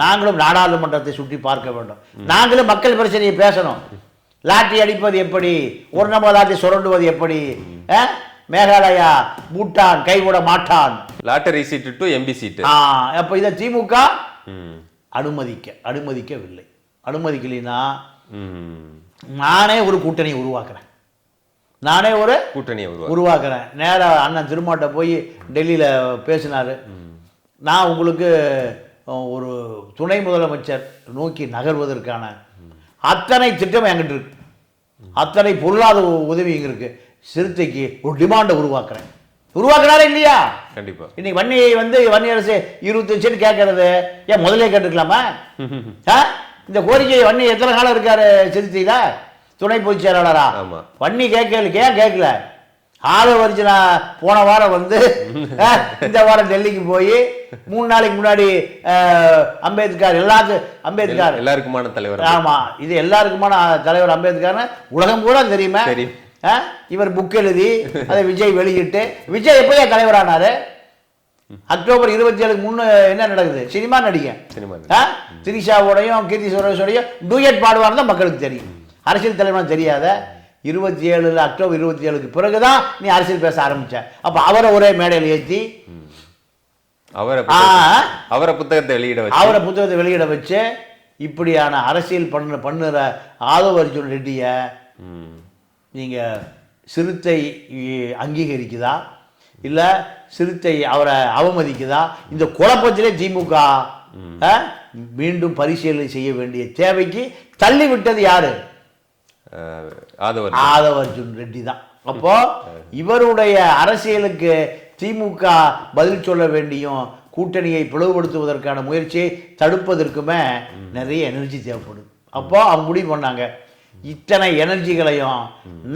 நாங்களும் நாடாளுமன்றத்தை சுற்றி பார்க்க வேண்டும். நாங்களும் மக்கள் பிரச்சனையை பேசணும். லாட்டி அடிப்பது எப்படி, ஒரு நம்ம லாட்டி சுரண்டுவது எப்படி, மேகாலயா பூட்டான் கைவிட மாட்டான், லாட்டரி சீட்டு டு எம்பி சீட்டு. அப்போ இதை திமுக அனுமதிக்கவில்லை. அனுமதிக்கலைன்னா நானே ஒரு கூட்டணியை உருவாக்குறேன். நேராக அண்ணன் திருமாட்ட போய் டெல்லியில் பேசினார். நான் உங்களுக்கு ஒரு துணை முதலமைச்சர் நோக்கி நகர்வதற்கான அத்தனை திட்டம் என்கிட்ட இருக்கு, அத்தனை பொருளாதார உதவி இங்கே இருக்கு. சிறுத்தைக்கு ஒரு டிமாண்டை உருவாக்குறாரா இல்லையா? கண்டிப்பா. இன்னைக்கு வன்னி அரசு 25 சென்ட் கேட்கறது ஏன் முதலே கேட்டுக்கலாமா? இந்த கோரிக்கை வன்னி எத்தனை காலம் இருக்காரு சிறுத்தையில துணை பொதுச் செயலாளரா? வன்னி கேட்கல. ஆதவர்ஜனா போன வாரம் இந்த வாரம் டெல்லிக்கு போய் 3 நாளைக்கு முன்னாடி அம்பேத்கர் எல்லாருக்குமான தலைவர். ஆமா, இது எல்லாருக்குமான தலைவர் அம்பேத்கர் உலகம் கூட தெரியுமா? இவர் புக் எழுதி அதை விஜய் வெளியிட்டு, விஜய் எப்போயா தலைவரானாரு? அக்டோபர் 27க்கு முன்ன என்ன நடக்குது? சினிமா நடிகன் திரிஷாவோடையும் கீர்த்தி சுரேஷோடையும் டூயட் பாடுவார் தான் மக்களுக்கு தெரியும். அரசியல் தலைவராக தெரியாத 27 அக்டோபர் 27க்கு பிறகுதான் நீ அரசியல் பேச ஆரம்பிச்ச. அப்ப அவரை ஒரே மேடையில் ஏற்றி அவரை புத்தகத்தை வெளியிட வச்சு இப்படியான அரசியல் பண்ணுற ஆதவ் அர்ஜுன் ரெட்டியை நீங்க சிறுத்தை அங்கீகரிக்குதா இல்ல சிறுத்தை அவரை அவமதிக்குதா? இந்த குழப்பத்திலே திமுக மீண்டும் பரிசீலனை செய்ய வேண்டிய தேவைக்கு தள்ளிவிட்டது யாரு? ஆதவ் அர்ஜுன் ரெட்டி தான். அப்போ இவருடைய அரசியலுக்கு திமுக பதில் சொல்ல வேண்டியும், கூட்டணியை பிளவுபடுத்துவதற்கான முயற்சியை தடுப்பதற்குமே நிறைய எனர்ஜி தேவைப்படுது. அப்போ அவங்க முடிவு பண்ணாங்க, இத்தனை எனர்ஜிகளையும்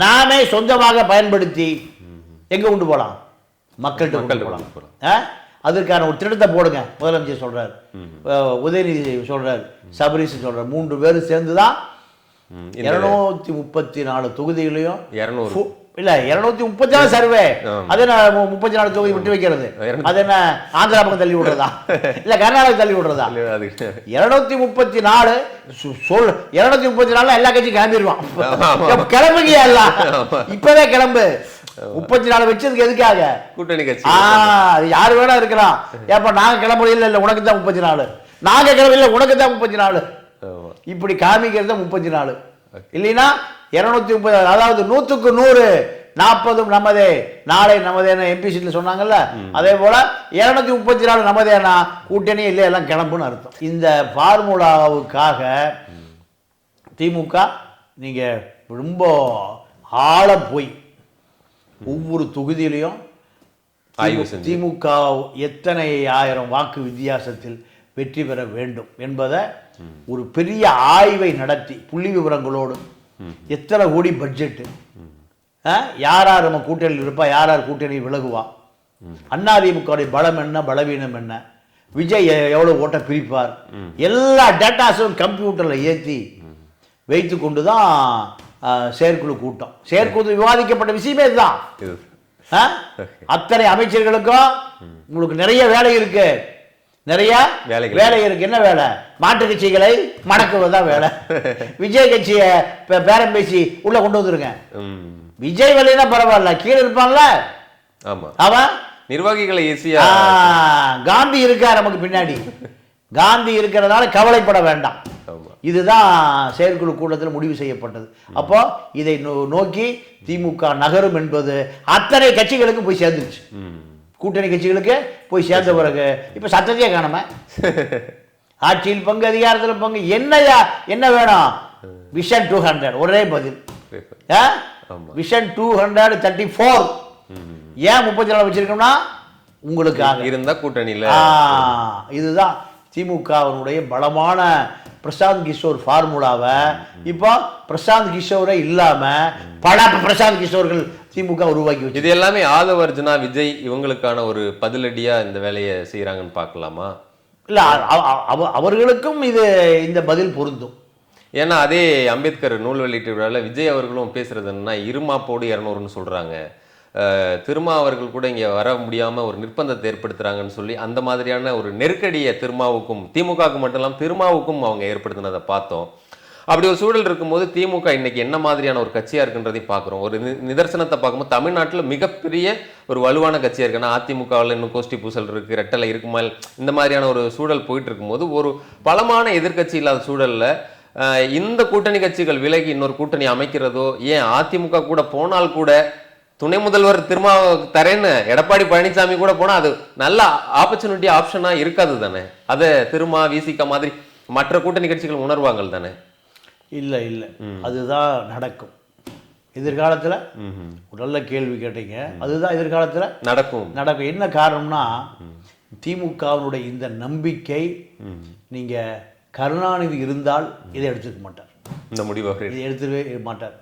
நாமே சொந்தமாக பயன்படுத்தி எங்க கொண்டு போலாம்? மக்கள்கிட்ட போலாம். அதற்கான ஒரு திட்டத்தை போடுங்க. முதலமைச்சர் சொல்றாரு, உதயநிதி சொல்றாரு, சபரீஷ் சொல்றாரு, 3 பேரும் சேர்ந்துதான் 234 தொகுதிகளையும் 234 சர்வே. அது 34 தொகுதி விட்டு வைக்கிறது, அது என்ன ஆந்திரா பக்கம் தள்ளி விடுறதா இல்ல கர்நாடகா தள்ளி விடுறதா? 234 234 எல்லா கட்சியும் கிளம்பிடுவான். கிளம்புங்க எல்லாம், இப்பவே கிளம்பு. 34 வச்சதுக்கு எதுக்காக? கூட்டணி கட்சி. அது யாரு வேணா இருக்கலாம். ஏப்ப நாங்க கிளம்புறது இல்ல உனக்கு தான் 34, நாங்க கிளம்பல உனக்கு தான் 34, இப்படி காமிக்கிறது 34 இல்லைன்னா 230. அதாவது 100க்கு 100 40 நமதே, நாளை நமதேன்னு எம்பி சீட்ல சொன்னாங்கல்ல, அதே போல 234 நமதேனா கூட்டணி இல்லை, எல்லாம் கிளம்புன்னு அர்த்தம். இந்த ஃபார்முலாவுக்காக திமுக நீங்க ரொம்ப ஆழ போய் ஒவ்வொரு தொகுதியிலையும் திமுக எத்தனை ஆயிரம் வாக்கு வித்தியாசத்தில் வெற்றி பெற வேண்டும் என்பதை ஒரு பெரிய ஆய்வை நடத்தி புள்ளி விவரங்களோடு, எத்தனை கோடி பட்ஜெட்டு, யார் நம்ம கூட்டணியில் இருப்பா, யார் கூட்டணி விலகுவா, அதிமுகவுடைய பலம் என்ன பலவீனம் என்ன, விஜய் எவ்வளவு ஓட்ட பிரிப்பார், எல்லா டேட்டாஸும் கம்ப்யூட்டரில் ஏற்றி வைத்து கொண்டு தான் செயற்குழு கூட்டம். செயற்குழு விவாதிக்கப்பட்ட விஷயமே இதுதான். அத்தனை அமைச்சர்களுக்கும் உங்களுக்கு நிறைய வேலை இருக்கு, நிறைய வேலை இருக்கு. என்ன வேலை? மாற்று கட்சிகளை மடக்குவதுதான் வேலை. விஜய் கட்சியை பேரம் பேசி உள்ள கொண்டு வந்துருங்க. விஜய் வேலைன்னா பரவாயில்ல, கீழே இருப்பான்ல அவன் நிர்வாகிகளை ஈஸியா. காந்தி இருக்கார் நமக்கு பின்னாடி, காந்தி இருக்கிறதுனால கவலைப்பட வேண்டாம். இதுதான் செயற்குழு கூட்டத்தில் முடிவு செய்யப்பட்டது. அப்போ இதை நோக்கி திமுக நகரும் என்பது அத்தனை கட்சிகளுக்கும் போய் சேர்ந்துருச்சு. கூட்டணி கட்சிகளுக்கு போய் சேர்ந்த பிறகு இப்ப சத்தத்தையே காணாம, ஆட்சியில் பங்கு அதிகாரத்தில் பங்கு, என்னையா என்ன வேணும்? விஷன் 200 ஒரே பதில். விஷன் 234 ஏன் 34 வச்சிருக்கோம்னா உங்களுக்காக இருந்தா கூட்டணியில. இதுதான் திமுகவினுடைய பலமான பிரசாந்த் கிஷோர் ஃபார்முலாவை இப்போ பிரசாந்த் கிஷோரை இல்லாம பல பிரசாந்த் கிஷோர்கள் திமுக உருவாக்கி வச்சு. இது எல்லாமே ஆதவ அர்ஜுனா, விஜய் இவங்களுக்கான ஒரு பதிலடியா இந்த வேலையை செய்யறாங்கன்னு பார்க்கலாமா? இல்லை, அவர்களுக்கும் இது இந்த பதில் பொருந்தும். ஏன்னா அதே அம்பேத்கர் நூல் வெளியீட்டு விழாவில் விஜய் அவர்களும் பேசுறது என்னன்னா, இருமாப்போடு 200ன்னு சொல்றாங்க. திருமா அவர்கள் கூட இங்கே வர முடியாமல் ஒரு நிர்பந்தத்தை ஏற்படுத்துறாங்கன்னு சொல்லி அந்த மாதிரியான ஒரு நெருக்கடியை திருமாவுக்கும், திமுகவுக்கு மட்டும் இல்லாமல் திருமாவுக்கும் அவங்க ஏற்படுத்தினதை பார்த்தோம். அப்படி ஒரு சூழல் இருக்கும்போது திமுக இன்னைக்கு என்ன மாதிரியான ஒரு கட்சியாக இருக்குன்றதையும் பார்க்குறோம். ஒரு நிதர்சனத்தை பார்க்கும்போது தமிழ்நாட்டில் மிகப்பெரிய ஒரு வலுவான கட்சியாக இருக்கு. ஏன்னா அதிமுகவில் இன்னும் கோஷ்டி பூசல் இருக்குது, ரெட்டலை இருக்குமா, இந்த மாதிரியான ஒரு சூழல் போயிட்டு இருக்கும்போது ஒரு பலமான எதிர்க்கட்சி இல்லாத சூழலில் இந்த கூட்டணி கட்சிகள் விலகி இன்னொரு கூட்டணி அமைக்கிறதோ, ஏன் அதிமுக கூட போனால் கூட துணை முதல்வர் திரும்ப தரேன்னு எடப்பாடி பழனிசாமி கூட போனா அது நல்ல ஆப்பர்ச்சுனிட்டி ஆப்ஷனா இருக்காது தானே? அதை திரும்ப விசிக மாதிரி மற்ற கூட்டணி கட்சிகள் உணர்வாங்க தானே? இல்லை இல்லை, அதுதான் நடக்கும் எதிர்காலத்தில். ஒரு நல்ல கேள்வி கேட்டீங்க. அதுதான் எதிர்காலத்தில் நடக்கும். என்ன காரணம்னா, திமுகவினுடைய இந்த நம்பிக்கை, நீங்க கருணாநிதி இருந்தால் இதை எடுத்துக்க மாட்டார், இந்த முடிவை இதை எடுத்துக்கவே மாட்டார்.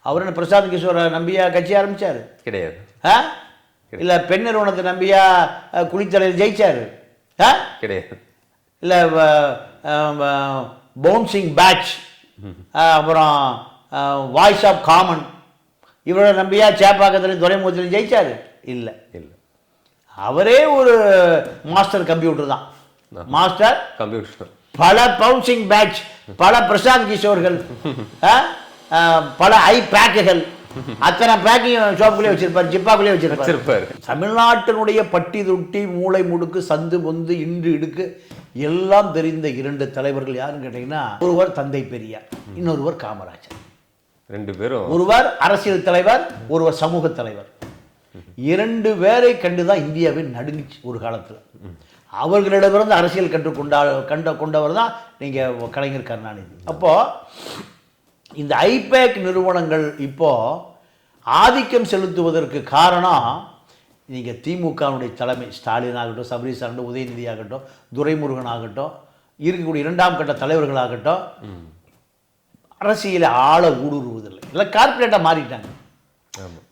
அவர் என்ன பிரசாந்த் கிஷோரை நம்பியா கட்சி ஆரம்பிச்சாரு? கிடையாது. இல்லை பெண் நிறுவனத்தை நம்பியா குளித்தலையில் ஜெயிச்சாரு? கிடையாது. இல்லை பவுன்சிங் பேட்ச், அப்புறம் வாய்ஸ் ஆஃப் காமன் இவரை நம்பியா சேப்பாக்கத்தில் துறைமுகத்தில் ஜெயிச்சாரு? இல்லை இல்லை. அவரே ஒரு மாஸ்டர் கம்ப்யூட்டர் தான், மாஸ்டர் கம்ப்யூட்டர். பல பவுன்சிங் பேட்ச், பல பிரசாந்த் கிஷோர்கள், பல ஐ பேக்குகள், அத்தனை பேக்கையும் ஷாப்புக்குள்ளே வச்சிருப்பார், ஜிப்பாக்குள்ளே வச்சிருப்பார். தமிழ்நாட்டினுடைய பட்டி தொட்டி மூளை முடுக்கு சந்து பொந்து இன்று இடுக்கு எல்லாம் தெரிந்த 2 தலைவர்கள் யாருன்னு கேட்டீங்கன்னா, ஒருவர் தந்தை பெரியார், இன்னொருவர் காமராஜர். 2 பேரும், ஒருவர் அரசியல் தலைவர், ஒருவர் சமூக தலைவர். 2 பேரை கண்டுதான் இந்தியாவின் நடுங்கிச்சு ஒரு காலத்தில். அவர்களிடமிருந்து அரசியல் கொண்டவர் தான் நீங்க கலைஞர் கருணாநிதி. அப்போ இந்த ஐபேக் நிறுவனங்கள் இப்போ ஆதிக்கம் செலுத்துவதற்கு காரணம், நீங்கள் திமுகவுடைய தலைமை ஸ்டாலின் ஆகட்டும், சபரீஷ் ஆகட்டும், உதயநிதி ஆகட்டும், துரைமுருகன் ஆகட்டும், இருக்கக்கூடிய 2ஆம் கட்ட தலைவர்களாகட்டும், அரசியலை ஆள ஊடுருவதில்லை, இல்லை கார்பரேட்டாக மாறிட்டாங்க.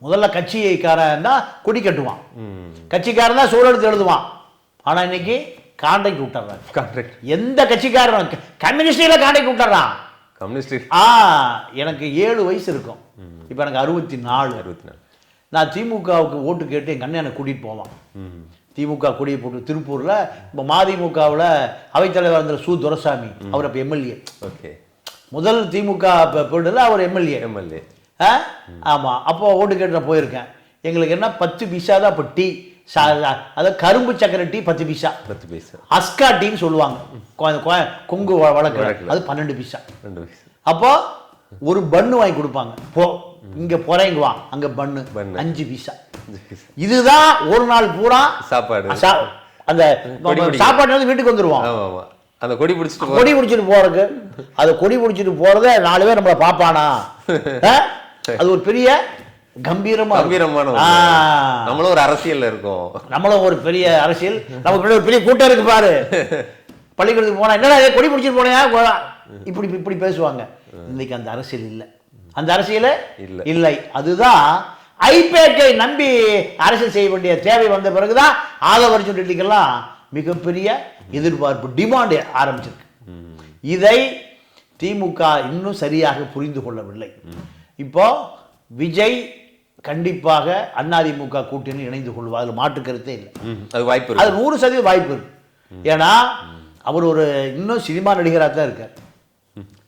முதல்ல கட்சிக்காரன் தான் கொடி கட்டுவான், கட்சிக்காரன் தான் சூழலுக்கு எழுதுவான். ஆனால் இன்னைக்கு கான்ட்ராக்ட் விட்டுறாங்க. எந்த கட்சிக்காரன் கம்யூனிஸ்டில் கான்ட்ராக்ட் விட்டுறான். எனக்கு 7 வயசு இருக்கும், இப்போ எனக்கு 64. நான் திமுகவுக்கு ஓட்டு கேட்டு எங்கள் அண்ணன் எனக்கு கூட்டிகிட்டு போவான். திமுக கொடியை போட்டு திருப்பூரில் இப்போ மதிமுகவில் அவைத்தலைவர் இருந்த சு துரைசாமி, அவர் அப்போ எம்எல்ஏ. ஓகே, முதல் திமுக போட்டதில் அவர் எம்எல்ஏ. ஆமாம், அப்போ ஓட்டு கேட்டு நான் போயிருக்கேன். எங்களுக்கு என்ன 10 பைசா தான் இப்போ டீ, அதாவது கரும்பு சக்கரை டீ 10 பைசா, அஸ்கா டீன்னு சொல்லுவாங்க கொங்கு வழக்கு, அது 12 பைசா. அப்போ ஒரு பன்னு வாங்கி கொடுப்பாங்க, போ இங்க போறேங்க வா, அங்க பன்னு 5 பைசா. இதுதான் ஒரு நாள் பூரா சாப்பாடு. அந்த சாப்பாடு வந்து வீட்டுக்கு வந்துருவோம். அந்த கொடி பிடிச்சிட்டு போறதுக்கு, அது கொடி பிடிச்சிட்டு போறத 4 பேர் நம்மளை பாப்பானா, அது ஒரு பெரிய கம்பீரமான நம்மளும் ஒரு அரசியல் இருக்கோம், நம்மளும் ஒரு பெரிய அரசியல், நமக்கு ஒரு பெரிய கூட்டம் இருக்கு பாரு. பள்ளிக்கூடத்துக்கு போனா என்னடா கொடி பிடிச்சிட்டு போனேன் இப்படி பேசுவாங்க. இன்னைக்கு அந்த அரசியல் இல்லை, அந்த அரசியல் இல்லை. அதுதான் ஐபேக்கை நம்பி அரசியல் செய்ய வேண்டிய தேவை வந்த பிறகுதான் ஆதவ அர்ஜுனா ரெட்டிக்கெல்லாம் மிகப்பெரிய எதிர்பார்ப்பு, டிமாண்ட் ஆரம்பிச்சிருக்கு. இதை திமுக இன்னும் சரியாக புரிந்து கொள்ளவில்லை. இப்போ விஜய் கண்டிப்பாக அதிமுக கூட்டணி இணைந்து கொள்வார், அதில் மாற்று கருத்தே இல்லை. அது வாய்ப்பு, அது 100% வாய்ப்பு இருக்கு. ஏன்னா அவர் ஒரு இன்னும் சினிமா நடிகராக தான் இருக்கார்,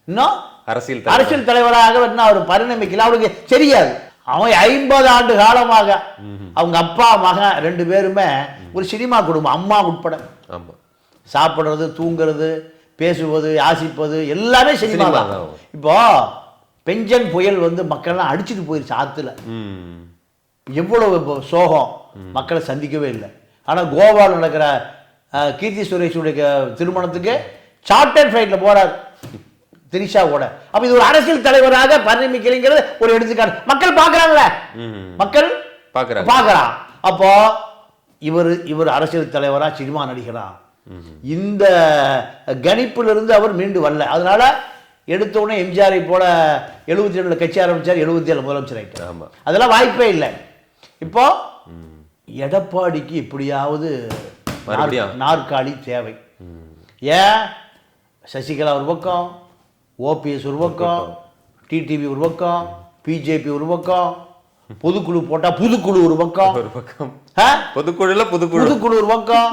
இன்னும் அரசியல் தலைவராக இன்னும் அவர் பரிணமிக்கல, அவருக்கு தெரியாது. அவன் 50 ஆண்டு காலமாக அவங்க அப்பா மகன் 2 பேருமே ஒரு சினிமா குடும்பம், அம்மா உட்பட. சாப்பிடுறது, தூங்குறது, பேசுவது, யாசிப்பது எல்லாமே சினிமா தான். இப்போ பெஞ்சன் புயல் வந்து மக்கள்லாம் அடிச்சுட்டு போயிருச்சு ஆத்துல, எவ்வளவு சோகம், மக்களை சந்திக்கவே இல்லை. ஆனா கோவாவில் நடக்கிற கீர்த்தி சுரேஷுடைய திருமணத்துக்கு சார்ட்டர் ஃபிளைட்ல போறார் திரிஷாவோட. அப்ப இது ஒரு அரசியல் தலைவராக பரிணமிக்கிறீங்கிறது ஒரு எடுத்துக்காட்டு. மக்கள் பாக்குறாங்களே, மக்கள் பாக்குறான். அப்போ இவர் அரசியல் தலைவரா, சினிமா நடிகரா, இந்த கணிப்பிலிருந்து அவர் மீண்டு வரல. அதனால எடுத்த உடனே எம்ஜிஆரை போல 77 கட்சி ஆரம்பிச்சார், 77 முதலமைச்சர் ஆயிட்டார். ஆமா. அதெல்லாம் வாய்ப்பே இல்லை. இப்போ எடப்பாடிக்கு எப்படியாவது நாற்காலி தேவை. ஏன் சசிகலா ஒரு பக்கம், ஓபிஎஸ் ஒரு பக்கம், டிடிவி ஒரு பக்கம், பிஜேபி ஒரு பக்கம், பொதுக்குழு போட்டா புதுக்குழு ஒரு பக்கம், புதுக்குழு ஒரு பக்கம்,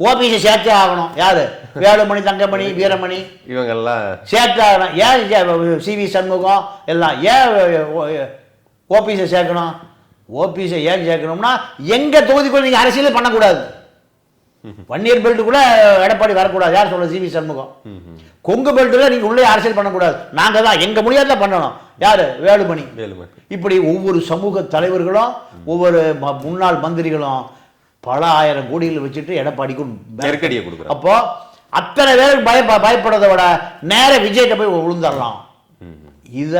ஓபிஎஸ் சேர்த்தே ஆகணும். யாரு? வேலுமணி, தங்கமணி, வீரமணி இவங்கெல்லாம் சேர்த்தே ஆகணும். ஏன் சிவி சண்முகம் எல்லாம் ஏன் ஓபிஎஸ் சேர்க்கணும்? ஓபிஎஸ் ஏன் சேர்க்கணும்னா எங்க தொகுதிக்குள்ள நீங்க அரசியல் பண்ணக்கூடாது. வன்னியர் பெல்ட்டுக்குள்ள எடப்பாடி வரக்கூடாது. யார் சொல்ற? சிவி சண்முகம். கொங்கு பெல்ட்டுல நீங்க உள்ளே அரசியல் பண்ணக்கூடாது. நாங்க தான் எங்க முடியாத பண்ணணும். யாரு? வேலுமணி. இப்படி ஒவ்வொரு சமூக தலைவர்களும் ஒவ்வொரு முன்னாள் மந்திரிகளும் பல ஆயிரம் கோடிகள் வச்சுட்டு எடப்பாடிக்கு நெருக்கடியை கொடுக்குறாங்க. அப்போ அத்தனை பேருக்கு பயப்படுறதை விட நேர விஜய்கிட்ட போய் விழுந்துடலாம். இத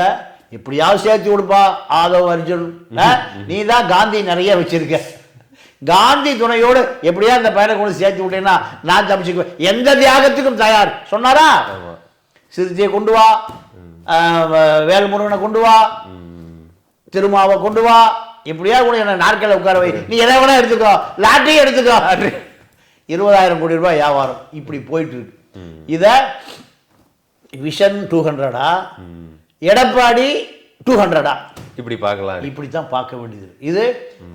எப்படியாவது சேர்த்து கொடுப்பா ஆதவ் அர்ஜுன். நீ தான் காந்தி நிறைய வச்சிருக்க. காந்தி துணையோடு எப்படியா இந்த பையனை கொண்டு சேர்த்து விட்டேன்னா நான் தப்பிச்சுக்குவேன். எந்த தியாகத்துக்கும் தயார் சொன்னாரா? சிறுத்தையை கொண்டு வா, வேல்முருகனை கொண்டு வா, திருமாவை கொண்டு வா, எப்படியா கூட என்ன நாற்காலில உட்கார வை. நீ எதை வேணா எடுத்துக்கோ, லாட்டரி எடுத்துக்கோ. 20,000 கோடி ரூபாய் வியாபாரம் இப்படி போயிட்டு இருக்கு. இத விஷன் 200 எடப்பாடி 200 இப்படி பார்க்கலாம். இப்படித்தான் பார்க்க வேண்டியது. இது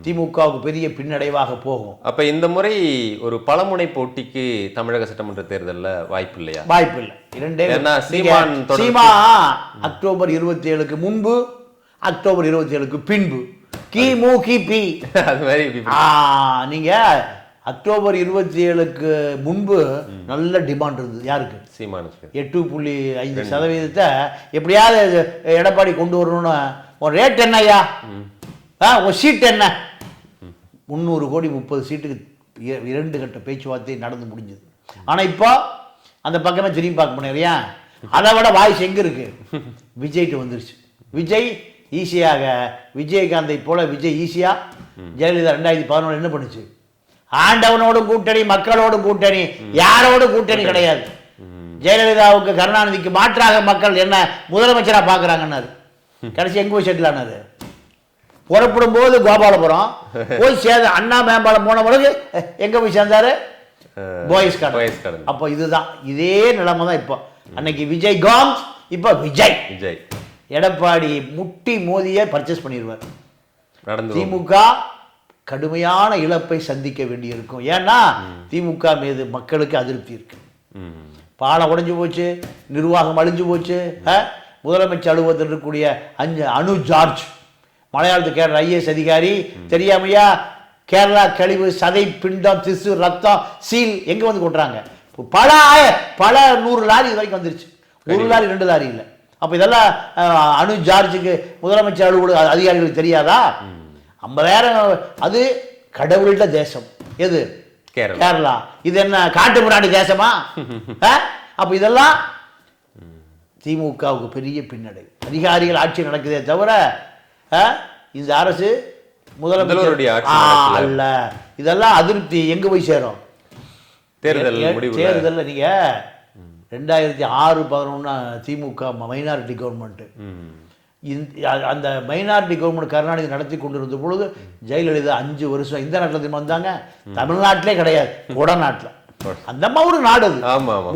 திமுகவுக்கு பெரிய பின்னடைவாக போகும். அப்ப இந்த முறை ஒரு பலமுனை போட்டிக்கு தமிழக சட்டமன்ற தேர்தலில் வாய்ப்பு இல்லையா? வாய்ப்பு இல்லை. இரண்டே. சீமா அக்டோபர் 27க்கு முன்பு, அக்டோபர் 27க்கு பின்பு, கிமு கிபி அது மாதிரி நீங்க அக்டோபர் 27க்கு முன்பு நல்ல டிமாண்ட் இருந்தது. யாருக்கு? சீமானுக்கு. 8.5% எப்படியாவது எடப்பாடி கொண்டு வரணும்னு. ஒரு ரேட் என்ன ஐயா? ஒரு சீட் என்ன? 300 கோடி 30 சீட்டுக்கு 2 கட்ட பேச்சுவார்த்தை நடந்து முடிஞ்சது. ஆனா இப்போ அந்த பக்கமே திரும்பி பார்க்க முடியலையா? அதை விட வாய்ஸ் எங்க இருக்கு? விஜய்ட்டு வந்துருச்சு. விஜய் ஈஸியாக, விஜயகாந்தை போல விஜய் ஈஸியா. ஜெயலலிதா 2011 என்ன பண்ணுச்சு? ஆண்டவனோடும் கூட்டணி, மக்களோடும் கூட்டணி, யாரோடும் கூட்டணி கிடையாது. ஜெயலலிதாவுக்கு கருணாநிதிக்கு மாற்றாக மக்கள் என்ன முதலமைச்சரா பாக்குறாங்கன்னாரு. கடைசி எங்க போய் செட்டில் ஆனாரு? புறப்படும் போது கோபாலபுரம் போய் சேர்ந்த அண்ணா மேம்பாலம் போன பிறகு எங்க போய் சேர்ந்தாரு? போயஸ் கார்டன். அப்போ இதுதான், இதே நிலைமை தான் இப்போ. அன்னைக்கு விஜய் காந்த், இப்போ விஜய். எடப்பாடி முட்டி மோதியை பர்ச்சேஸ் பண்ணிடுவார். திமுக கடுமையான இழப்பை சந்திக்க வேண்டியிருக்கும். ஏன்னா திமுக மீது மக்களுக்கு அதிருப்தி இருக்கு. பாலம் உடைஞ்சு போச்சு, நிர்வாகம் அழிஞ்சு போச்சு. முதலமைச்சர் அலுவலகத்தில் இருக்கக்கூடிய அனு ஜார்ஜ், மலையாளத்துக்கு கேரள ஐஏஎஸ் அதிகாரி, தெரியாமையா கேரளா கழிவு, சதை, பிண்டம், திசு, ரத்தம், சீல் எங்க வந்து கொட்டுறாங்க. பல 100 லாரி இது வரைக்கும் வந்துருச்சு. 1 லாரி 2 லாரி இல்லை. அப்ப இதெல்லாம் அனு ஜார்ஜுக்கு முதலமைச்சர் அலுவலக அதிகாரிகளுக்கு தெரியாதா? 50,000. அது கடவுள்கிட்ட தேசம். எது? கேரளா. இது என்ன காட்டு முராண்டி தேசமா? அப்ப இதெல்லாம் திமுகவுக்கு பெரிய பின்னடை. அதிகாரிகள் ஆட்சி நடக்குதே தவிர இந்த அரசு முதலமைச்சருடைய அல்ல. இதெல்லாம் அதிருப்தி எங்க போய் சேரும்? தேர்தல். நீங்க 2006-11 திமுக மைனாரிட்டி கவர்மெண்ட். அந்த மைனாரிட்டி கவர்மெண்ட் கருணாநிதி நடத்தி கொண்டிருந்த பொழுது ஜெயலலிதா 5 வருஷம் இந்த நாட்டில் திரும்ப வந்தாங்க. தமிழ்நாட்டிலே கிடையாது, கொடநாட்டில். அந்த அம்மா ஒரு நாடு,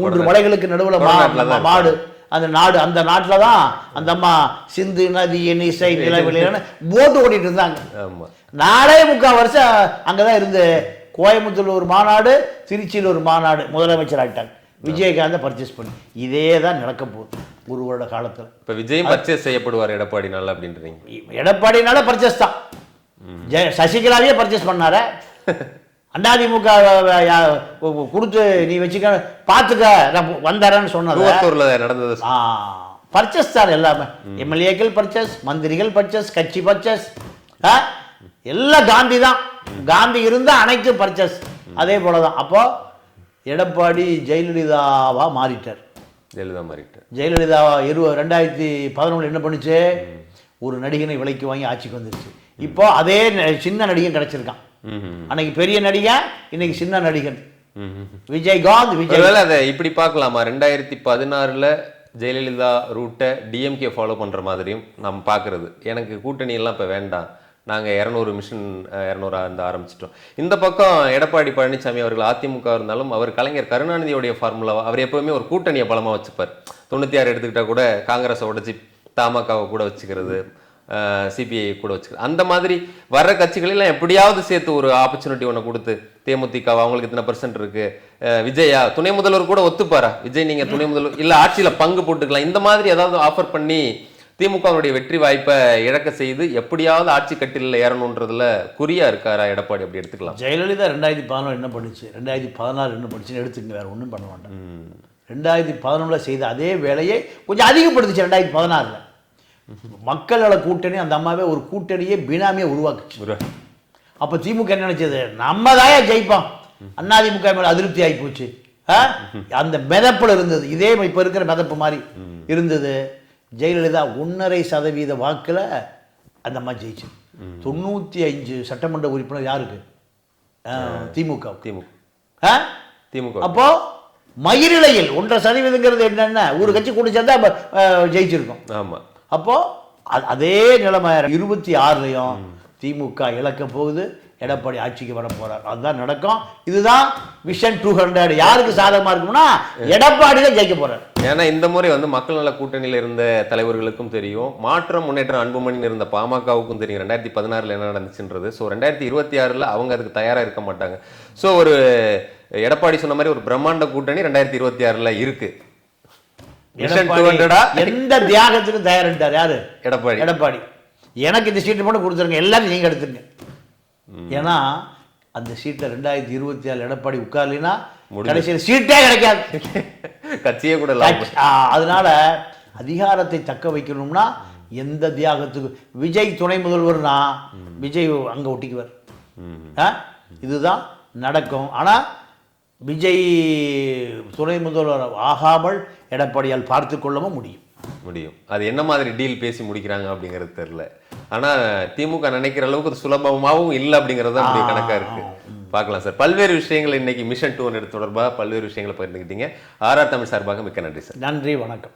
3 மலைகளுக்கு நடுவில் மாடு. அந்த நாடு, அந்த நாட்டில் தான் அந்த அம்மா சிந்து நதி இசை நிலவிலைன்னு போட்டு ஓட்டிட்டு இருந்தாங்க. 4.25 வருஷம் அங்கதான் இருந்து. கோயம்புத்தூர்ல ஒரு மாநாடு, திருச்சியில் ஒரு மாநாடு, முதலமைச்சர் ஆகிட்டாங்க. விஜயகாந்த் பர்ச்சேஸ் பண்ணி இதே தான் நடக்க போகுது 1 வருட காலத்தில். இப்போ விஜயும் பர்ச்சேஸ் செய்யப்படுவார் எடப்பாடினால அப்படின்றீங்க? எடப்பாடினால பர்ச்சேஸ் தான். சசிகலாவே பர்ச்சேஸ் பண்ணார. அதிமுக கொடுத்து நீ வச்சுக்க பார்த்துக்க நான் வந்தாரன்னு சொன்னது நடந்தது. பர்ச்சேஸ் தான் எல்லாமே. எம்எல்ஏக்கள் பர்ச்சேஸ், மந்திரிகள் பர்ச்சேஸ், கட்சி பர்ச்சேஸ், எல்லாம் காந்தி தான். காந்தி இருந்தா அனைத்தும் பர்ச்சேஸ். அதே போலதான். அப்போ எடப்பாடி ஜெயலலிதாவா மாறிட்டார். ஜெயலலிதா 2011 என்ன பண்ணுச்சு? ஒரு நடிகனை விலைக்கு வாங்கி ஆட்சிக்கு வந்துருச்சு. இப்போ அதே சின்ன நடிகன் கிடைச்சிருக்கான். அன்னைக்கு பெரிய நடிகன், இன்னைக்கு சின்ன நடிகன் விஜயகாந்த். விஜய் அதை இப்படி பார்க்கலாமா? 2016 ஜெயலலிதா ரூட்டை டிஎம்கே ஃபாலோ பண்ணுற மாதிரியும் நம்ம பார்க்குறது. எனக்கு கூட்டணி எல்லாம் இப்போ வேண்டாம், நாங்கள் 200 மிஷன் 200 அந்த ஆரம்பிச்சிட்டோம். இந்த பக்கம் எடப்பாடி பழனிசாமி அவர்கள் அதிமுக இருந்தாலும் அவர் கலைஞர் கருணாநிதியோடைய ஃபார்முலாவை அவர் எப்போவுமே ஒரு கூட்டணியை பலமாக வச்சுப்பார். 96 எடுத்துக்கிட்டால் கூட காங்கிரஸை உடைச்சி தமாகாவை கூட வச்சுக்கிறது, சிபிஐ கூட வச்சுக்கிறது. அந்த மாதிரி வர்ற கட்சிகளெல்லாம் எப்படியாவது சேர்த்து ஒரு ஆப்பர்ச்சுனிட்டி ஒன்று கொடுத்து தேமுதிக அவங்களுக்கு இத்தனை % இருக்கு, விஜயா துணை முதல்வர் கூட ஒத்துப்பாரா, விஜய் நீங்கள் துணை முதல்வர் இல்லை ஆட்சியில் பங்கு போட்டுக்கலாம், இந்த மாதிரி ஏதாவது ஆஃபர் பண்ணி திமுகவுடைய வெற்றி வாய்ப்பை இழக்க செய்து எப்படியாவது ஆட்சி கட்டிலில் ஏறணுன்றதுல குறியா இருக்காரா எடப்பாடி? அப்படி எடுத்துக்கலாம். ஜெயலலிதா 2011 என்ன பண்ணுச்சு, 2016 என்ன பண்ணுச்சுன்னு எடுத்துங்க, வேற ஒன்றும் பண்ண மாட்டேன். 2011 செய்த அதே வேலையை கொஞ்சம் அதிகப்படுத்துச்சு. 2016 மக்கள் நல கூட்டணி அந்த அம்மாவே ஒரு கூட்டணியே பினாமியை உருவாக்குச்சு. அப்போ திமுக என்ன நினைச்சது, நம்ம தாயா ஜெயிப்போம், அதிமுக மேலே அதிருப்தி ஆகி போச்சு. அந்த மிதப்பில் இருந்தது, இதே இப்போ இருக்கிற மிதப்பு மாதிரி இருந்தது. ஜெயலலிதா 1.5% வாக்கில் அந்த அம்மா ஜெயிச்சு. 95 சட்டமன்ற உறுப்பினர் யாருக்கு? திமுக. திமுக. அப்போ மயிரிழையில் 1.5% என்னென்ன ஒரு கட்சி கூட சேர்ந்தா ஜெயிச்சிருக்கோம். ஆமா. அப்போ அதே நிலைமை 26லையும் திமுக இழக்க போகுது, எடப்பாடி ஆட்சிக்கு வர போறார். அதுதான் நடக்கும். இதுதான் விஷன் 200. யாருக்கு சாதகமா இருக்கும்னா எடப்பாடி தான் ஜெயிக்க போறார். ஏன்னா இந்த முறை வந்து மக்கள் நல கூட்டணியில் இருந்த தலைவர்களுக்கும் தெரியும், மாற்றம் முன்னேற்றம் அன்புமணின்னு இருந்த பாமகவுக்கும் தெரியும் 2016 என்ன நடந்துச்சுன்றது. ஸோ 2026 அவங்க அதுக்கு தயாரா இருக்க மாட்டாங்க. ஸோ ஒரு எடப்பாடி சொன்ன மாதிரி ஒரு பிரம்மாண்ட கூட்டணி 2026 இருக்கு. எந்த தியாகத்துக்கும் தயாரிட்டார் யாரு? எடப்பாடி. எடப்பாடி எனக்கு இந்த சீட்டு மட்டும் கொடுத்துருங்க, எல்லாரும் நீங்க எடுத்துங்க. ஏன்னா அந்த சீட்டில் 2027 எடப்பாடி உட்கார்லினா கடைசியில் சீட்டே கிடைக்காது, கட்சியே கூட. அதனால அதிகாரத்தை தக்க வைக்கணும்னா எந்த தியாகத்துக்கு விஜய் துணை முதல்வர்னா விஜய் அங்க ஒட்டிக்குவார். இதுதான் நடக்கும். ஆனா விஜய் துணை முதல்வர் ஆகாமல் எடப்பாடியால் பார்த்து கொள்ளவும் முடியும். அது என்ன மாதிரி டீல் பேசி முடிக்கிறாங்க அப்படிங்கிறது தெரியல. ஆனா திமுக நினைக்கிற அளவுக்கு சுலபமாகவும் இல்லை அப்படிங்கிறது அப்படி கணக்கா இருக்கு. பார்க்கலாம் சார். பல்வேறு விஷயங்கள் இன்னைக்கு மிஷன் 200 தொடர்பாக பல்வேறு விஷயங்களை பகிர்ந்துக்கிட்டீங்க. RR தமிழ் சார்பாக மிக்க நன்றி சார். நன்றி, வணக்கம்.